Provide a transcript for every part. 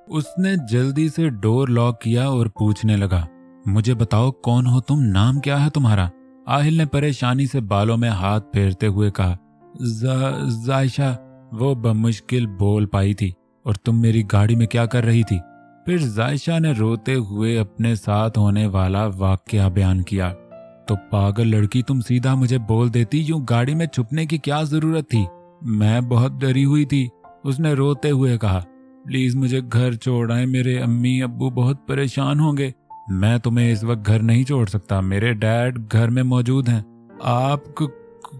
उसने जल्दी से डोर लॉक किया और पूछने लगा, मुझे बताओ कौन हो तुम, नाम क्या है तुम्हारा? आहिल ने परेशानी से बालों में हाथ फेरते हुए कहा, जायशा। वो बमुश्किल बोल पाई थी। और तुम मेरी गाड़ी में क्या कर रही थी? फिर जायशा ने रोते हुए अपने साथ होने वाला वाकया बयान किया। तो पागल लड़की, तुम सीधा मुझे बोल देती, यूं गाड़ी में छुपने की क्या जरूरत थी? मैं बहुत डरी हुई थी, उसने रोते हुए कहा। प्लीज मुझे घर छोड़ आए, मेरे अम्मी अब्बू बहुत परेशान होंगे। मैं तुम्हें इस वक्त घर नहीं छोड़ सकता, मेरे डैड घर में मौजूद हैं। आप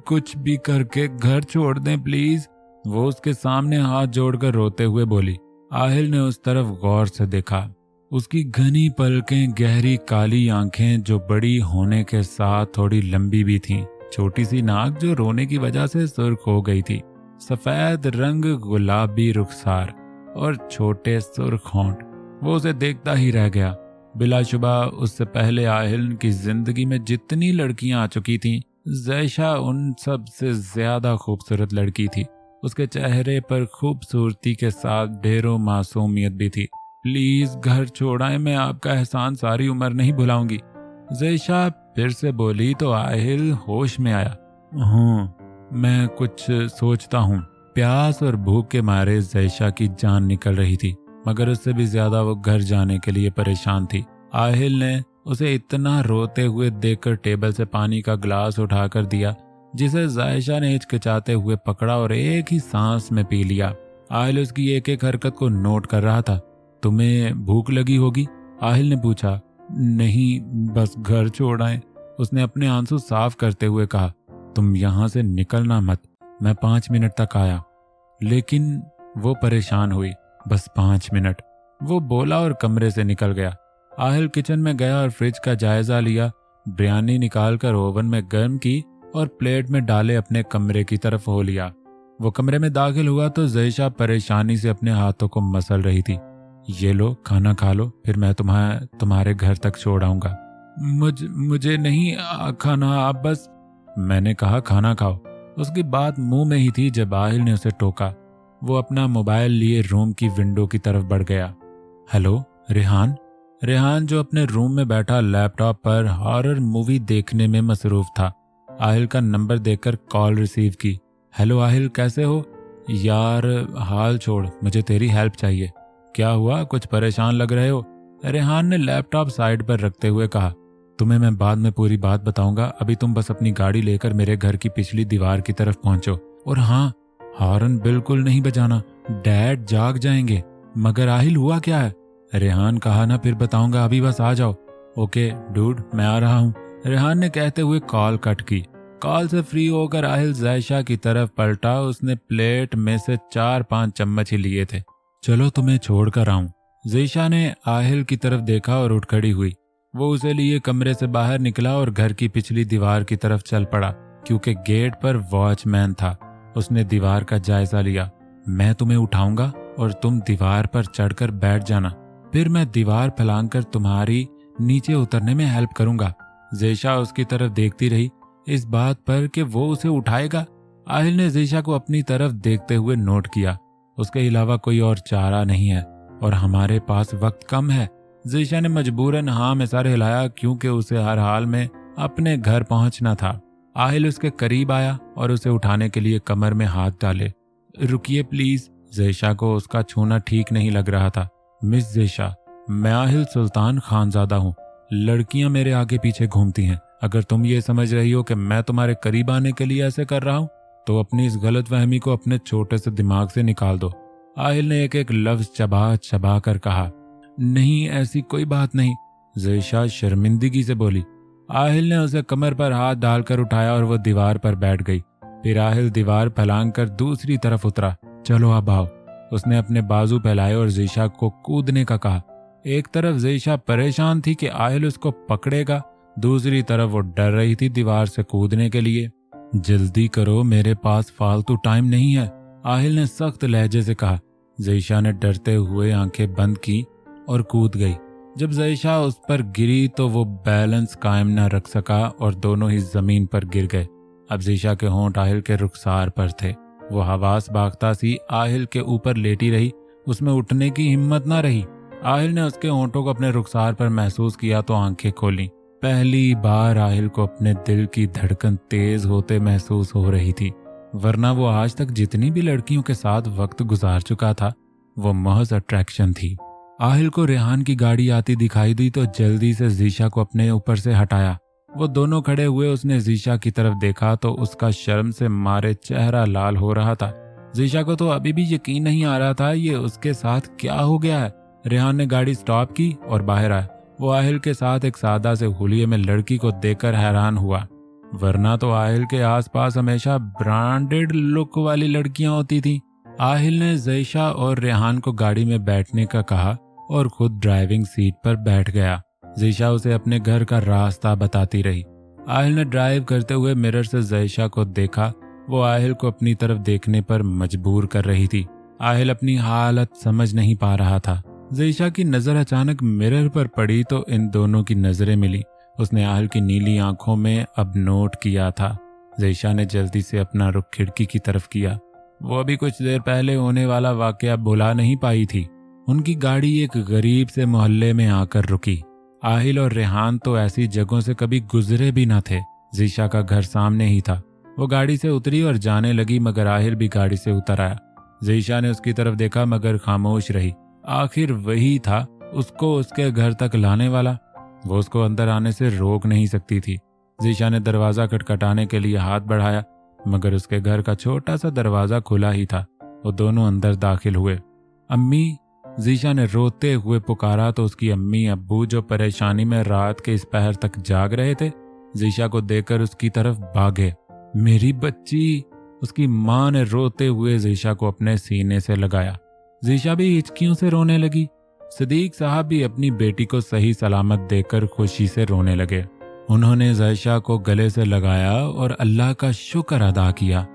कुछ भी करके घर छोड़ दें प्लीज। वो उसके सामने हाथ जोड़कर रोते हुए बोली। आहिल ने उस तरफ गौर से देखा। उसकी घनी पलकें, गहरी काली आंखें जो बड़ी होने के साथ थोड़ी लंबी भी थीं, छोटी सी नाक जो रोने की वजह से सुर्ख हो गई थी, सफेद रंग, गुलाबी रुखसार और छोटे सुर्ख होंठ। वो उसे देखता ही रह गया। बिलाशुबा उससे पहले आहिल की जिंदगी में जितनी लड़कियां आ चुकी थीं, जैशा उन सब से ज्यादा खूबसूरत लड़की थी। उसके चेहरे पर खूबसूरती के साथ ढेरों मासूमियत भी थी। प्लीज घर छोड़ाएं, मैं आपका एहसान सारी उम्र नहीं भुलाऊंगी। जैशा फिर से बोली तो आहिल होश में आया। मैं कुछ सोचता हूँ। प्यास और भूख के मारे जैशा की जान निकल रही थी, मगर उससे भी ज्यादा वो घर जाने के लिए परेशान थी। आहिल ने उसे इतना रोते हुए देखकर टेबल से पानी का ग्लास उठाकर दिया, जिसे जायशा ने हिचकिचाते हुए पकड़ा और एक ही सांस में पी लिया। आहिल उसकी एक एक हरकत को नोट कर रहा था। तुम्हें भूख लगी होगी? आहिल ने पूछा। नहीं, बस घर छोड़ आए, उसने अपने आंसू साफ करते हुए कहा। तुम यहाँ से निकलना मत, मैं 5 मिनट तक आया। लेकिन वो परेशान हुई। बस 5 मिनट, वो बोला और कमरे से निकल गया। आहिल किचन में गया और फ्रिज का जायजा लिया। बिरयानी निकालकर ओवन में गर्म की और प्लेट में डाले अपने कमरे की तरफ हो लिया। वो कमरे में दाखिल हुआ तो जैशा परेशानी से अपने हाथों को मसल रही थी। ये लो, खाना खा लो, फिर मैं तुम्हारे घर तक छोड़ आऊंगा। मुझे नहीं खाना, आप बस। मैंने कहा खाना खाओ। उसकी बात मुंह में ही थी जब आहिल ने उसे टोका। वो अपना मोबाइल लिए रूम की विंडो की तरफ बढ़ गया। हेलो, रेहान। रेहान जो अपने रूम में बैठा लैपटॉप पर हॉरर मूवी देखने में मसरूफ था, आहिल का नंबर देखकर कॉल रिसीव की। हेलो आहिल, कैसे हो? यार हाल छोड़, मुझे तेरी हेल्प चाहिए। क्या हुआ, कुछ परेशान लग रहे हो? रेहान ने लैपटॉप साइड पर रखते हुए कहा। तुम्हें मैं बाद में पूरी बात बताऊंगा, अभी तुम बस अपनी गाड़ी लेकर मेरे घर की पिछली दीवार की तरफ पहुंचो। और हाँ, हॉर्न बिल्कुल नहीं बजाना, डैड जाग जाएंगे। मगर आहिल हुआ क्या है? रेहान कहा ना फिर बताऊंगा, अभी बस आ जाओ। ओके डूड, मैं आ रहा हूँ, रेहान ने कहते हुए कॉल कट की। कॉल से फ्री होकर आहिल जैशा की तरफ पलटा। उसने प्लेट में से 4-5 चम्मच ही लिए थे। चलो तुम्हें छोड़कर आऊं। जैशा ने आहिल की तरफ देखा और उठ खड़ी हुई। वो उसे लिए कमरे से बाहर निकला और घर की पिछली दीवार की तरफ चल पड़ा, क्योंकि गेट पर वॉचमैन था। उसने दीवार का जायजा लिया। मैं तुम्हें उठाऊंगा और तुम दीवार पर चढ़कर बैठ जाना, फिर मैं दीवार फैलाकर तुम्हारी नीचे उतरने में हेल्प करूंगा। जैशा उसकी तरफ देखती रही, इस बात पर कि वो उसे उठाएगा। आहिल ने जैशा को अपनी तरफ देखते हुए नोट किया। उसके अलावा कोई और चारा नहीं है और हमारे पास वक्त कम है। जैशा ने मजबूरन हाँ में सर हिलाया, क्योंकि उसे हर हाल में अपने घर पहुंचना था। आहिल उसके करीब आया और उसे उठाने के लिए कमर में हाथ डाले। रुकिए प्लीज। जैशा को उसका छूना ठीक नहीं लग रहा था। मिस जैशा, मैं आहिल सुल्तान खानजादा हूँ। लड़कियां मेरे आगे पीछे घूमती हैं। अगर तुम ये समझ रही हो कि मैं तुम्हारे करीब आने के लिए ऐसे कर रहा हूँ, तो अपनी इस गलतफहमी को अपने छोटे से दिमाग से निकाल दो। आहिल ने एक एक लफ्ज चबा चबा कर कहा। नहीं, ऐसी कोई बात नहीं, जैशा शर्मिंदगी से बोली। आहिल ने उसे कमर पर हाथ डालकर उठाया और वो दीवार पर बैठ गई। फिर आहिल दीवार फैलाकर दूसरी तरफ उतरा। चलो अब आओ। उसने अपने बाजू फैलाए और जैशा को कूदने का कहा। एक तरफ जैशा परेशान थी कि आहिल उसको पकड़ेगा, दूसरी तरफ वो डर रही थी दीवार से कूदने के लिए। जल्दी करो, मेरे पास फालतू टाइम नहीं है, आहिल ने सख्त लहजे से कहा। जैशा ने डरते हुए आंखें बंद की और कूद गई। जब जैशा उस पर गिरी तो वो बैलेंस कायम न रख सका और दोनों ही जमीन पर गिर गए। अब जैशा के होंठ आहिल के रुखसार पर थे। वो हवास बाख्ता सी आहिल के ऊपर लेटी रही उसमें उठने की हिम्मत ना रही। आहिल ने उसके होंठों को अपने रुखसार पर महसूस किया तो आंखें खोली। पहली बार आहिल को अपने दिल की धड़कन तेज होते महसूस हो रही थी, वरना वो आज तक जितनी भी लड़कियों के साथ वक्त गुजार चुका था वो महज अट्रैक्शन थी। आहिल को रेहान की गाड़ी आती दिखाई दी तो जल्दी से जीशा को अपने ऊपर से हटाया। वो दोनों खड़े हुए, उसने जीशा की तरफ देखा तो उसका शर्म से मारे चेहरा लाल हो रहा था। जीशा को तो अभी भी यकीन नहीं आ रहा था ये उसके साथ क्या हो गया है। रेहान ने गाड़ी स्टॉप की और बाहर आया। वो आहिल के साथ एक सादा से हुलिये में लड़की को देखकर हैरान हुआ, वरना तो आहिल के आसपास हमेशा ब्रांडेड लुक वाली लड़कियां होती थीं। आहिल ने ज़ईशा और रेहान को गाड़ी में बैठने का कहा और खुद ड्राइविंग सीट पर बैठ गया। ज़ईशा उसे अपने घर का रास्ता बताती रही। आहिल ने ड्राइव करते हुए मिरर से ज़ईशा को देखा। वो आहिल को अपनी तरफ देखने पर मजबूर कर रही थी। आहिल अपनी हालत समझ नहीं पा रहा था। ज़ईशा की नजर अचानक मिरर पर पड़ी तो इन दोनों की नजरें मिली। उसने आहिल की नीली आंखों में अब नोट किया था। ज़ईशा ने जल्दी से अपना रुख खिड़की की तरफ किया। वो अभी कुछ देर पहले होने वाला वाकया भुला नहीं पाई थी। उनकी गाड़ी एक गरीब से मोहल्ले में आकर रुकी। आहिल और रेहान तो ऐसी जगहों से कभी गुजरे भी न थे। ज़ईशा का घर सामने ही था। वो गाड़ी से उतरी और जाने लगी, मगर आहिल भी गाड़ी से उतर आया। ज़ईशा ने उसकी तरफ देखा मगर खामोश रही। आखिर वही था उसको उसके घर तक लाने वाला। वो उसको अंदर आने से रोक नहीं सकती थी। ज़ईशा ने दरवाज़ा खटखटाने के लिए हाथ बढ़ाया, मगर उसके घर का छोटा सा दरवाज़ा खुला ही था। वो दोनों अंदर दाखिल हुए। अम्मी, ज़ईशा ने रोते हुए पुकारा तो उसकी अम्मी अब्बू, जो परेशानी में रात के इस पहर तक जाग रहे थे, ज़ईशा को देखकर उसकी तरफ भागे। मेरी बच्ची, उसकी माँ ने रोते हुए ज़ईशा को अपने सीने से लगाया। ज़ईशा भी हिचकियों से रोने लगी। सदीक साहब भी अपनी बेटी को सही सलामत देखकर खुशी से रोने लगे। उन्होंने ज़ईशा को गले से लगाया और अल्लाह का शुक्र अदा किया।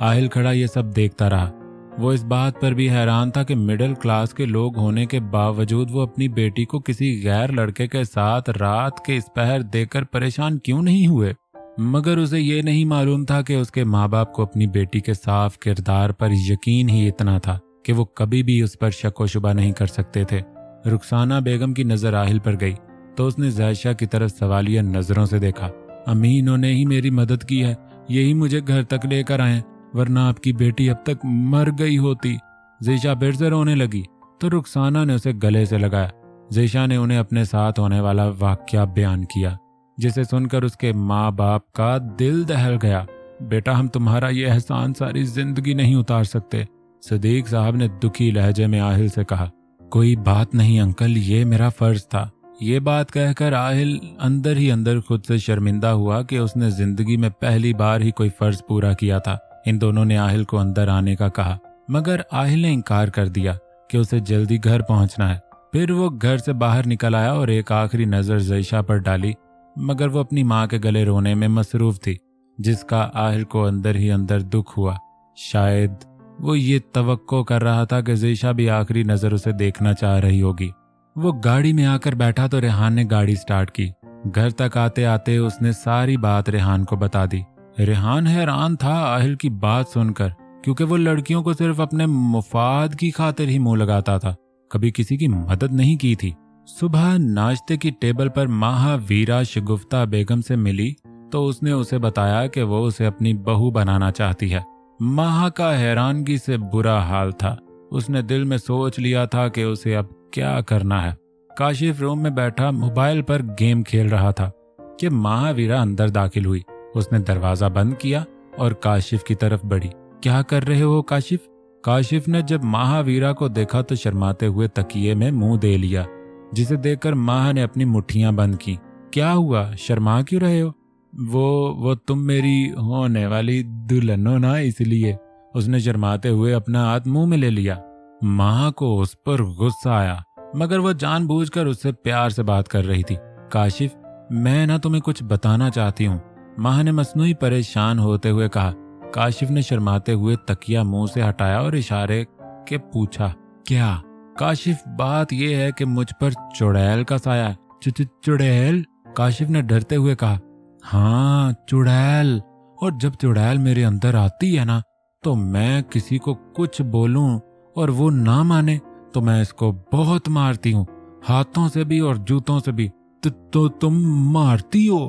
आहिल खड़ा ये सब देखता रहा। वो इस बात पर भी हैरान था कि मिडिल क्लास के लोग होने के बावजूद वो अपनी बेटी को किसी गैर लड़के के साथ रात के इस पहर देखकर परेशान क्यों नहीं हुए। मगर उसे ये नहीं मालूम था कि उसके माँ बाप को अपनी बेटी के साफ किरदार पर यकीन ही इतना था कि वो कभी भी उस पर शक व शुबा नहीं कर सकते थे। रुखसाना बेगम की नज़र आहिल पर गई तो उसने ज़ायशा की तरफ सवालिया नज़रों से देखा। अम्मी, इन्होंने ही मेरी मदद की है, यही मुझे घर तक लेकर आए, वरना आपकी बेटी अब तक मर गई होती। ज़ायशा फिर से रोने लगी तो रुखसाना ने उसे गले से लगाया। ज़ायशा ने उन्हें अपने साथ होने वाला वाकया बयान किया, जिसे सुनकर उसके माँ बाप का दिल दहल गया। बेटा, हम तुम्हारा ये एहसान सारी जिंदगी नहीं उतार सकते, सदीक साहब ने दुखी लहजे में आहिल से कहा। कोई बात नहीं अंकल, ये मेरा फर्ज था। ये बात कहकर आहिल अंदर ही अंदर खुद से शर्मिंदा हुआ कि उसने जिंदगी में पहली बार ही कोई फर्ज पूरा किया था। इन दोनों ने आहिल को अंदर आने का कहा, मगर आहिल ने इनकार कर दिया कि उसे जल्दी घर पहुंचना है। फिर वो घर से बाहर निकल आया और एक आखिरी नजर ज़ईशा पर डाली, मगर वो अपनी माँ के गले रोने में मसरूफ थी, जिसका आहिल को अंदर ही अंदर दुख हुआ। शायद वो ये तवक्को कर रहा था कि ज़ईशा भी आखिरी नजर उसे देखना चाह रही होगी। वो गाड़ी में आकर बैठा तो रेहान ने गाड़ी स्टार्ट की। घर तक आते आते उसने सारी बात रेहान को बता दी। रेहान हैरान था आहिल की बात सुनकर, क्योंकि वो लड़कियों को सिर्फ अपने मुफाद की खातिर ही मुंह लगाता था, कभी किसी की मदद नहीं की थी। सुबह नाश्ते की टेबल पर महावीरा शगुफ्ता बेगम से मिली तो उसने उसे बताया कि वो उसे अपनी बहू बनाना चाहती है। माहा का हैरानगी से बुरा हाल था। उसने दिल में सोच लिया था कि उसे अब क्या करना है। काशिफ रूम में बैठा मोबाइल पर गेम खेल रहा था कि महावीरा अंदर दाखिल हुई। उसने दरवाजा बंद किया और काशिफ की तरफ बढ़ी। क्या कर रहे हो काशिफ? काशिफ ने जब महावीरा को देखा तो शर्माते हुए तकिए में मुंह दे लिया, जिसे देखकर माह ने अपनी मुट्ठियां बंद की। क्या हुआ, शर्मा क्यों रहे हो? वो तुम मेरी होने वाली दुल्हन हो ना, इसलिए। उसने शर्माते हुए अपना हाथ मुंह में ले लिया। माह को उस पर गुस्सा आया, मगर वो जानबूझकर उससे प्यार से बात कर रही थी। काशिफ, मैं ना तुम्हें कुछ बताना चाहती हूँ, माह ने मसनूई परेशान होते हुए कहा। काशिफ ने शर्माते हुए तकिया मुंह से हटाया और इशारे के पूछा, क्या? काशिफ, बात यह है कि मुझ पर चुड़ैल का साया। चुड़ैल? काशिफ ने डरते हुए कहा। हाँ, चुड़ैल। और जब चुड़ैल मेरे अंदर आती है ना, तो मैं किसी को कुछ बोलूं और वो ना माने तो मैं इसको बहुत मारती हूँ, हाथों से भी और जूतों से भी। तो तुम मारती हो?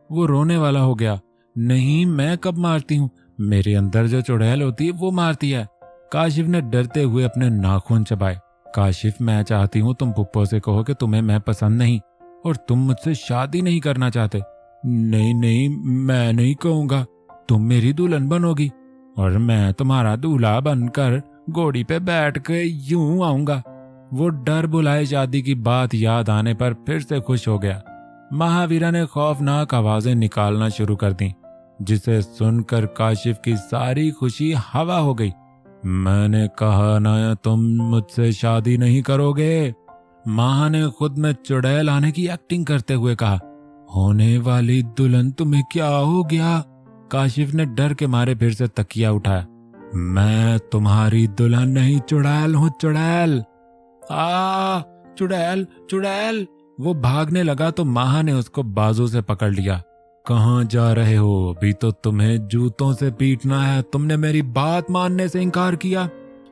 वो रोने वाला हो गया। नहीं, मैं कब मारती हूँ, मेरे अंदर जो चुड़ैल होती है वो मारती है। काशिफ ने डरते हुए अपने नाखून चबाए। काशिफ, मैं चाहती हूँ तुम पुप्पो से कहो कि तुम्हें मैं पसंद नहीं और तुम मुझसे शादी नहीं करना चाहते। नहीं नहीं, मैं नहीं कहूँगा। तुम मेरी दुल्हन बनोगी और मैं तुम्हारा दूल्हा बनकर घोड़ी पे बैठ के यूं आऊंगा। वो डर बुलाए शादी की बात याद आने पर फिर से खुश हो गया। महावीरा ने खौफनाक आवाजें निकालना शुरू कर दी, जिसे सुनकर काशिफ की सारी खुशी हवा हो गई। मैंने कहा ना तुम मुझसे शादी नहीं करोगे, माँ ने खुद में चुड़ैल आने की एक्टिंग करते हुए कहा। होने वाली दुल्हन, तुम्हें क्या हो गया? काशिफ ने डर के मारे फिर से तकिया उठाया। मैं तुम्हारी दुल्हन नहीं, चुड़ैल हूं, चुड़ैल। चुड़ैल, चुड़ैल। वो भागने लगा तो माँ ने उसको बाजू से पकड़ लिया। कहाँ जा रहे हो? अभी तो तुम्हें जूतों से पीटना है, तुमने मेरी बात मानने से इनकार किया।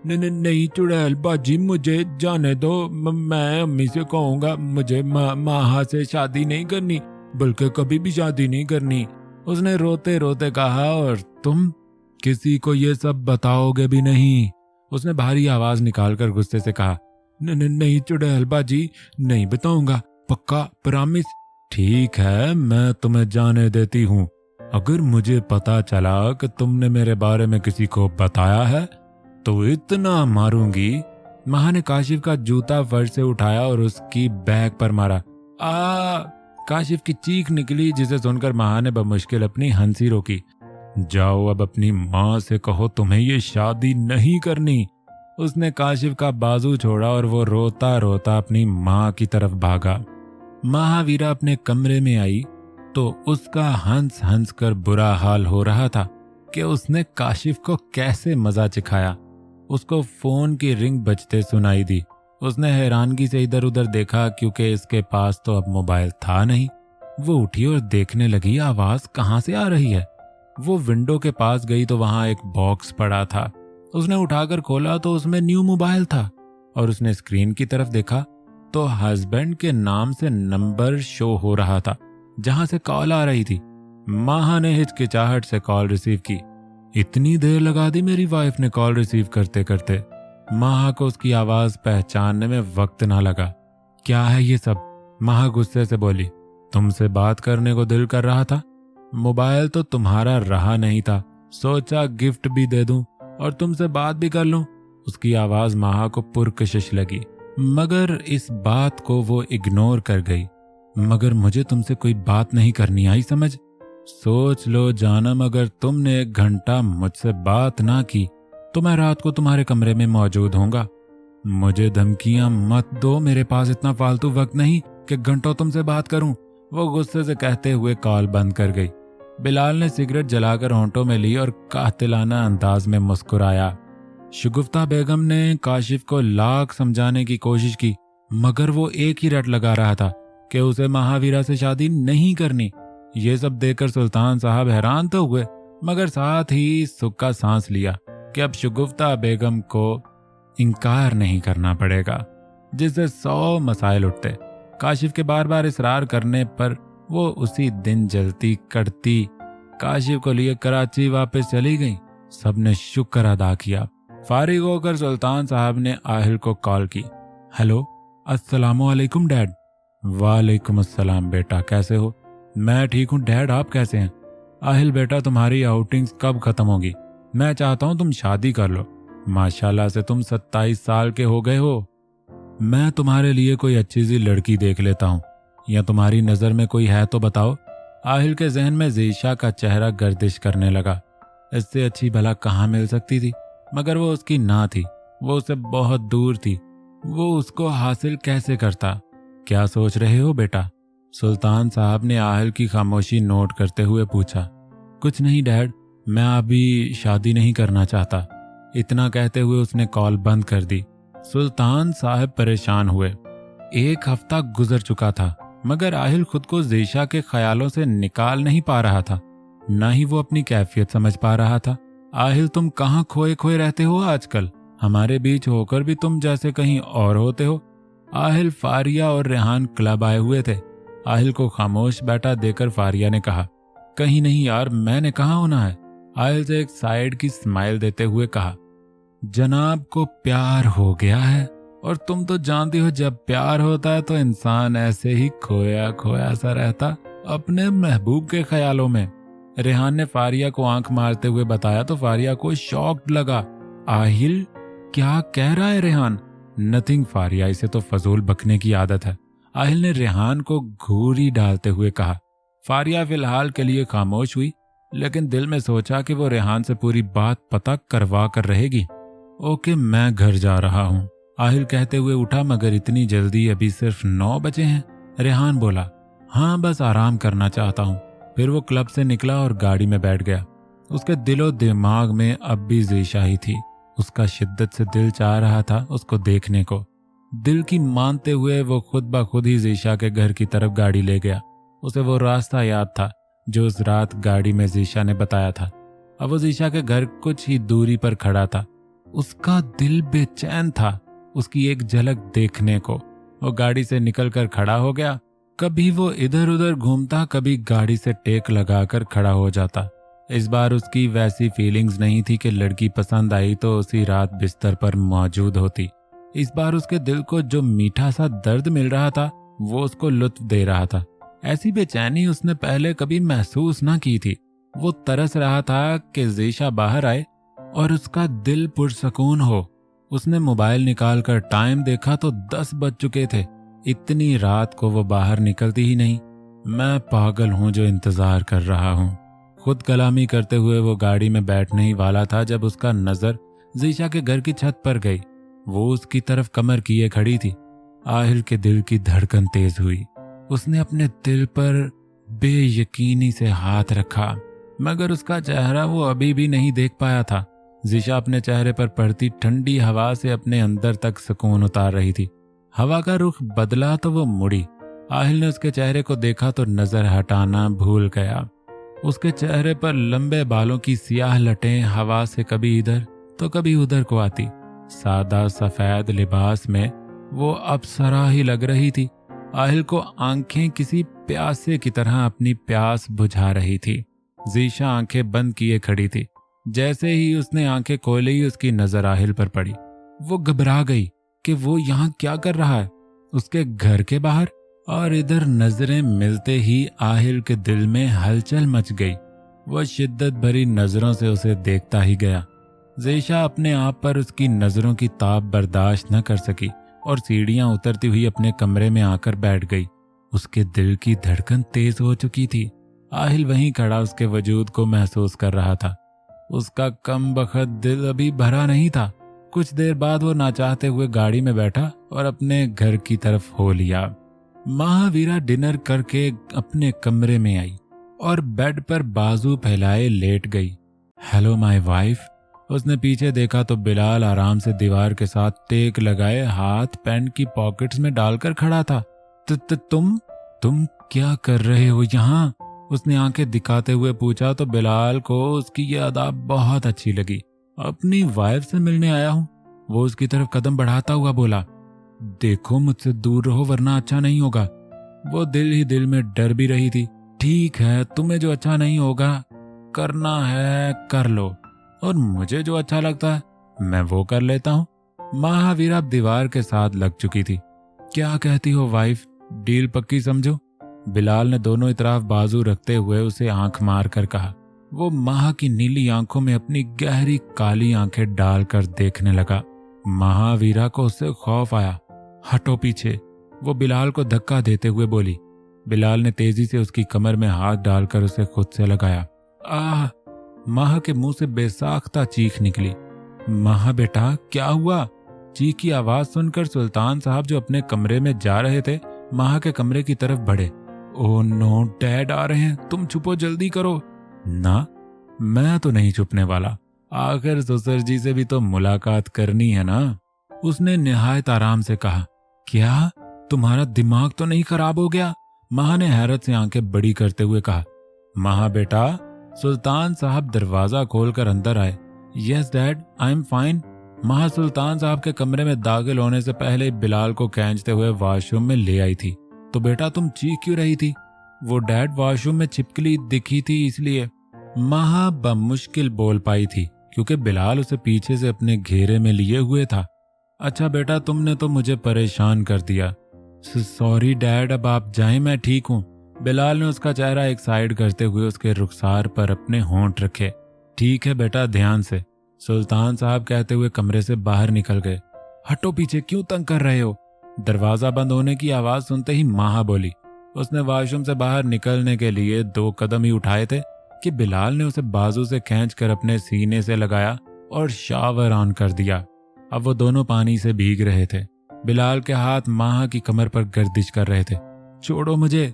नहीं चुड़ैल बाजी, मुझे जाने दो, मैं अम्मी से कहूंगा, मुझे माँ से शादी नहीं करनी, बल्कि कभी भी शादी नहीं करनी, उसने रोते रोते कहा। और तुम किसी को ये सब बताओगे भी नहीं? उसने भारी आवाज निकालकर गुस्से से कहा। नहीं चुड़ैल बाजी, नहीं बताऊंगा, पक्का, प्रॉमिस। ठीक है, मैं तुम्हें जाने देती हूँ। अगर मुझे पता चला कि तुमने मेरे बारे में किसी को बताया है तो इतना मारूंगी। माँ ने काशिफ का जूता फर्श से उठाया और उसकी बैग पर मारा। काशिफ की चीख निकली, जिसे सुनकर माँ ने बमुश्किल अपनी हंसी रोकी। जाओ अब अपनी माँ से कहो तुम्हें ये शादी नहीं करनी। उसने काशिफ का बाजू छोड़ा और वो रोता रोता अपनी माँ की तरफ भागा। महावीरा अपने कमरे में आई तो उसका हंस हंस कर बुरा हाल हो रहा था कि उसने काशिफ को कैसे मजा चिखाया। उसको फोन की रिंग बजते सुनाई दी। उसने हैरानगी से इधर उधर देखा, क्योंकि इसके पास तो अब मोबाइल था नहीं। वो उठी और देखने लगी आवाज कहाँ से आ रही है। वो विंडो के पास गई तो वहां एक बॉक्स पड़ा था। उसने उठाकर खोला तो उसमें न्यू मोबाइल था और उसने स्क्रीन की तरफ देखा तो हस्बैंड के नाम से नंबर शो हो रहा था जहां से कॉल आ रही थी। माँ ने हिचकिचाहट से कॉल रिसीव की। इतनी देर लगा दी मेरी वाइफ ने कॉल रिसीव करते करते। माँ को उसकी आवाज पहचानने में वक्त ना लगा। क्या है ये सब? माँ गुस्से से बोली। तुमसे बात करने को दिल कर रहा था, मोबाइल तो तुम्हारा रहा नहीं था, सोचा गिफ्ट भी दे दूं और तुमसे बात भी कर लूं। उसकी आवाज माँ को पुरकशिश लगी, मगर इस बात को वो इग्नोर कर गई। मगर मुझे तुमसे कोई बात नहीं करनी आई समझ। सोच लो जानम, अगर तुमने 1 घंटा मुझसे बात ना की तो मैं रात को तुम्हारे कमरे में मौजूद होऊंगा। मुझे धमकियां मत दो, मेरे पास इतना फालतू वक्त नहीं कि घंटों तुमसे बात करूं। वो गुस्से से कहते हुए कॉल बंद कर गई। बिलाल ने सिगरेट जलाकर होंठों में ली और कातिलाना अंदाज में मुस्कुराया। शगुफ्ता बेगम ने काशिफ को लाख समझाने की कोशिश की, मगर वो एक ही रट लगा रहा था कि उसे महावीरा से शादी नहीं करनी। ये सब देखकर सुल्तान साहब हैरान तो हुए, मगर साथ ही सुख का सांस लिया कि अब शगुफ्ता बेगम को इनकार नहीं करना पड़ेगा, जिससे 100 मसाइल उठते। काशिफ के बार बार इसरार करने पर वो उसी दिन जलती कड़ती काशिफ को लिए कराची वापस चली गई। सबने शुक्र अदा किया। फारिग होकर सुल्तान साहब ने आहिल को कॉल की। हेलो, अस्सलामु अलैकुम डैड। वालेकुम अस्सलाम बेटा, कैसे हो? मैं ठीक हूँ डैड, आप कैसे हैं? आहिल बेटा, तुम्हारी आउटिंग्स कब खत्म होगी? मैं चाहता हूँ तुम शादी कर लो। माशाल्लाह से तुम 27 साल के हो गए हो। मैं तुम्हारे लिए कोई अच्छी सी लड़की देख लेता हूँ, या तुम्हारी नज़र में कोई है तो बताओ। आहिल के जहन में ज़ीशा का चेहरा गर्दिश करने लगा। इससे अच्छी भला कहाँ मिल सकती थी, मगर वो उसकी ना थी, वो उससे बहुत दूर थी। वो उसको हासिल कैसे करता? क्या सोच रहे हो बेटा? सुल्तान साहब ने आहिल की खामोशी नोट करते हुए पूछा। कुछ नहीं डैड, मैं अभी शादी नहीं करना चाहता। इतना कहते हुए उसने कॉल बंद कर दी। सुल्तान साहब परेशान हुए। 1 हफ्ता गुजर चुका था, मगर आहिल खुद को ज़ीशा के ख्यालों से निकाल नहीं पा रहा था, न ही वो अपनी कैफियत समझ पा रहा था। आहिल, तुम कहाँ खोए खोए रहते हो आजकल? हमारे बीच होकर भी तुम जैसे कहीं और होते हो। आहिल, फारिया और रेहान क्लब आए हुए थे। आहिल को खामोश बैठा देकर फारिया ने कहा, कहीं नहीं यार, मैंने कहाँ होना है। आहिल से एक साइड की स्माइल देते हुए कहा, जनाब को प्यार हो गया है, और तुम तो जानती हो जब प्यार होता है तो इंसान ऐसे ही खोया खोया सा रहता अपने महबूब के ख्यालों में। रेहान ने फारिया को आंख मारते हुए बताया तो फारिया को शॉक्ड लगा। आहिल, क्या कह रहा है रेहान? नथिंग फारिया, इसे तो फजूल बकने की आदत है। आहिल ने रेहान को घूरी डालते हुए कहा। फारिया फिलहाल के लिए खामोश हुई, लेकिन दिल में सोचा कि वो रेहान से पूरी बात पता करवा कर रहेगी। ओके, मैं घर जा रहा हूँ, आहिल कहते हुए उठा। मगर इतनी जल्दी? अभी सिर्फ 9 बजे हैं। रेहान बोला, हाँ बस आराम करना चाहता हूँ। फिर वो क्लब से निकला और गाड़ी में बैठ गया। उसके दिलो दिमाग में अब भी ज़ीशा ही थी। उसका शिद्दत से दिल चाह रहा था उसको देखने को। दिल की मानते हुए वो खुद ब खुद ही ज़ीशा के घर की तरफ गाड़ी ले गया। उसे वो रास्ता याद था जो उस रात गाड़ी में ज़ीशा ने बताया था। अब वो ज़ीशा के घर कुछ ही दूरी पर खड़ा था। उसका दिल बेचैन था उसकी एक झलक देखने को। वो गाड़ी से निकलकर खड़ा हो गया। कभी वो इधर उधर घूमता, कभी गाड़ी से टेक लगाकर खड़ा हो जाता। इस बार उसकी वैसी फीलिंग्स नहीं थी कि लड़की पसंद आई तो उसी रात बिस्तर पर मौजूद होती। इस बार उसके दिल को जो मीठा सा दर्द मिल रहा था वो उसको लुत्फ दे रहा था। ऐसी बेचैनी उसने पहले कभी महसूस ना की थी। वो तरस रहा था कि ज़ीशा बाहर आए और उसका दिल पुरसकून हो। उसने मोबाइल निकालकर टाइम देखा तो 10 बज चुके थे। इतनी रात को वो बाहर निकलती ही नहीं। मैं पागल हूँ जो इंतजार कर रहा हूँ। खुद कलामी करते हुए वो गाड़ी में बैठने ही वाला था जब उसका नजर ज़ीशा के घर की छत पर गई। वो उसकी तरफ कमर किए खड़ी थी। आहिल के दिल की धड़कन तेज हुई। उसने अपने दिल पर बेयकीनी से हाथ रखा, मगर उसका चेहरा वो अभी भी नहीं देख पाया था। ज़ीशा अपने चेहरे पर पड़ती ठंडी हवा से अपने अंदर तक सुकून उतार रही थी। हवा का रुख बदला तो वो मुड़ी। आहिल ने उसके चेहरे को देखा तो नजर हटाना भूल गया। उसके चेहरे पर लंबे बालों की सियाह लटें हवा से कभी इधर तो कभी उधर को आती। सादा सफेद लिबास में वो अप्सरा ही लग रही थी। आहिल को आंखें किसी प्यासे की तरह अपनी प्यास बुझा रही थी। ज़ीशा आंखें बंद किए खड़ी थी। जैसे ही उसने आंखें खोली उसकी नजर आहिल पर पड़ी। वो घबरा गई कि वो यहाँ क्या कर रहा है, उसके घर के बाहर। और इधर नजरें मिलते ही आहिल के दिल में हलचल मच गई। वह शिद्दत भरी नजरों से उसे देखता ही गया। ज़ीशा अपने आप पर उसकी नजरों की ताप बर्दाश्त न कर सकी और सीढ़ियां उतरती हुई अपने कमरे में आकर बैठ गई। उसके दिल की धड़कन तेज हो चुकी थी। आहिल वहीं खड़ा उसके वजूद को महसूस कर रहा था। उसका कमबख्त दिल अभी भरा नहीं था। कुछ देर बाद वो ना चाहते हुए गाड़ी में बैठा और अपने घर की तरफ हो लिया। महावीरा डिनर करके अपने कमरे में आई और बेड पर बाजू फैलाए लेट गई। Hello my wife. उसने पीछे देखा तो बिलाल आराम से दीवार के साथ टेक लगाए हाथ पैंट की पॉकेट्स में डालकर खड़ा था। तुम क्या कर रहे हो यहाँ? उसने आंखें दिखाते हुए पूछा तो बिलाल को उसकी ये अदा बहुत अच्छी लगी। अपनी वाइफ से मिलने आया हूँ, वो उसकी तरफ कदम बढ़ाता हुआ बोला। देखो मुझसे दूर रहो वरना अच्छा नहीं होगा। वो दिल ही दिल में डर भी रही थी। ठीक है, तुम्हें जो अच्छा नहीं होगा करना है कर लो, और मुझे जो अच्छा लगता है मैं वो कर लेता हूँ। महावीरा दीवार के साथ लग चुकी थी। क्या कहती हो वाइफ, डील पक्की समझो? बिलाल ने दोनों तरफ बाजू रखते हुए उसे आंख मार कर कहा। वो माह की नीली आंखों में अपनी गहरी काली आंखें डालकर देखने लगा। महावीरा को उससे खौफ आया। हटो पीछे, वो बिलाल को धक्का देते हुए बोली। बिलाल ने तेजी से उसकी कमर में हाथ डालकर उसे खुद से लगाया। आह! माह के मुंह से बेसाख्ता चीख निकली। माह बेटा क्या हुआ? चीख की आवाज सुनकर सुल्तान साहब जो अपने कमरे में जा रहे थे माह के कमरे की तरफ बढ़े। ओह नो, डैड आ रहे हैं, तुम छुपो, जल्दी करो। ना, मैं तो नहीं छुपने वाला, आखिर ससुर जी से भी तो मुलाकात करनी है ना, उसने निहायत आराम से कहा। क्या तुम्हारा दिमाग तो नहीं खराब हो गया? माह ने हैरत से आंखें बड़ी करते हुए कहा। माह बेटा, सुल्तान साहब दरवाजा खोलकर अंदर आए। Yes dad, I am fine. माँ सुल्तान साहब के कमरे में दाखिल होने से पहले बिलाल को खींचते हुए वॉशरूम में ले आई थी। तो बेटा तुम चीख क्यों रही थी? वो डैड वॉशरूम में छिपकली दिखी थी इसलिए। माँ बमुश्किल बोल पाई थी क्योंकि बिलाल उसे पीछे से अपने घेरे में लिए हुए था। अच्छा बेटा तुमने तो मुझे परेशान कर दिया। सॉरी डैड, अब आप जाएं, मैं ठीक हूँ। बिलाल ने उसका चेहरा एक साइड करते हुए उसके रुखसार पर अपने होंठ रखे। ठीक है बेटा, ध्यान से, सुल्तान साहब कहते हुए कमरे से बाहर निकल गए। हटो पीछे, क्यों तंग कर रहे हो? दरवाजा बंद होने की आवाज सुनते ही माँ बोली। उसने वॉशरूम से बाहर निकलने के लिए 2 कदम ही उठाए थे कि बिलाल ने उसे बाजू से खींचकर अपने सीने से लगाया और शावर ऑन कर दिया। अब वो दोनों पानी से भीग रहे थे। बिलाल के हाथ माँ की कमर पर गर्दिश कर रहे थे। छोड़ो मुझे।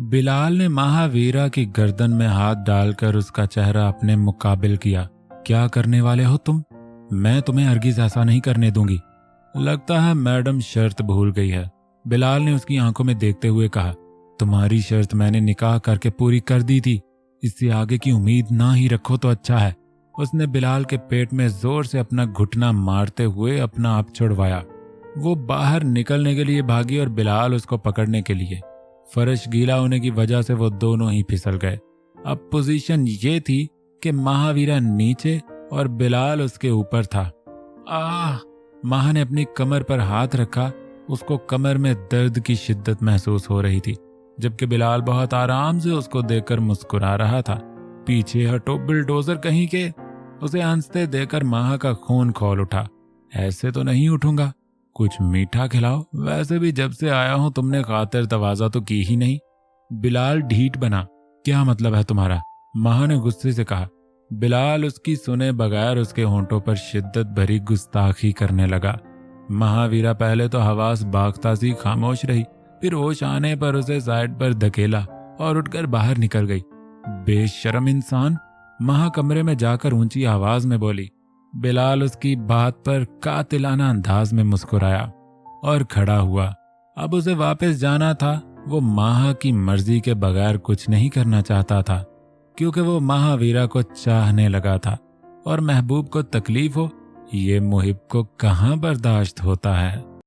बिलाल ने महावीरा की गर्दन में हाथ डालकर उसका चेहरा अपने मुकाबिल किया। क्या करने वाले हो तुम? मैं तुम्हें हरगिज ऐसा नहीं करने दूंगी। लगता है मैडम शर्त भूल गई है, बिलाल ने उसकी आंखों में देखते हुए कहा। तुम्हारी शर्त मैंने निकाह करके पूरी कर दी थी, इससे आगे की उम्मीद ना ही रखो तो अच्छा है। उसने बिलाल के पेट में जोर से अपना घुटना मारते हुए अपना आप छुड़वाया। वो बाहर निकलने के लिए भागी और बिलाल उसको पकड़ने के लिए। फर्श गीला होने की वजह से वो दोनों ही फिसल गए। अब पोजीशन ये थी कि महावीरा नीचे और बिलाल उसके ऊपर था। आह! माह ने अपनी कमर पर हाथ रखा। उसको कमर में दर्द की शिद्दत महसूस हो रही थी, जबकि बिलाल बहुत आराम से उसको देखकर मुस्कुरा रहा था। पीछे हटो बिल्डोजर कहीं के! उसे हंसते देखकर माह का खून खौल उठा। ऐसे तो नहीं उठूंगा, कुछ मीठा खिलाओ। वैसे भी जब से आया हूं तुमने खातिर तवाजा तो की ही नहीं। बिलाल ढीठ बना। क्या मतलब है तुम्हारा? माह ने गुस्से से कहा। बिलाल उसकी सुने बगैर उसके होंठों पर शिद्दत भरी गुस्ताखी करने लगा। महावीरा पहले तो हवास बागता सी खामोश रही, फिर होश आने पर उसे साइड पर धकेला और उठकर बाहर निकल गई। बेशर्म इंसान! माह कमरे में जाकर ऊंची आवाज में बोली। बिलाल उसकी बात पर कातिलाना अंदाज में मुस्कुराया और खड़ा हुआ। अब उसे वापस जाना था। वो माह की मर्जी के बगैर कुछ नहीं करना चाहता था, क्योंकि वो महावीरा को चाहने लगा था और महबूब को तकलीफ हो, ये मुहिब को कहाँ बर्दाश्त होता है।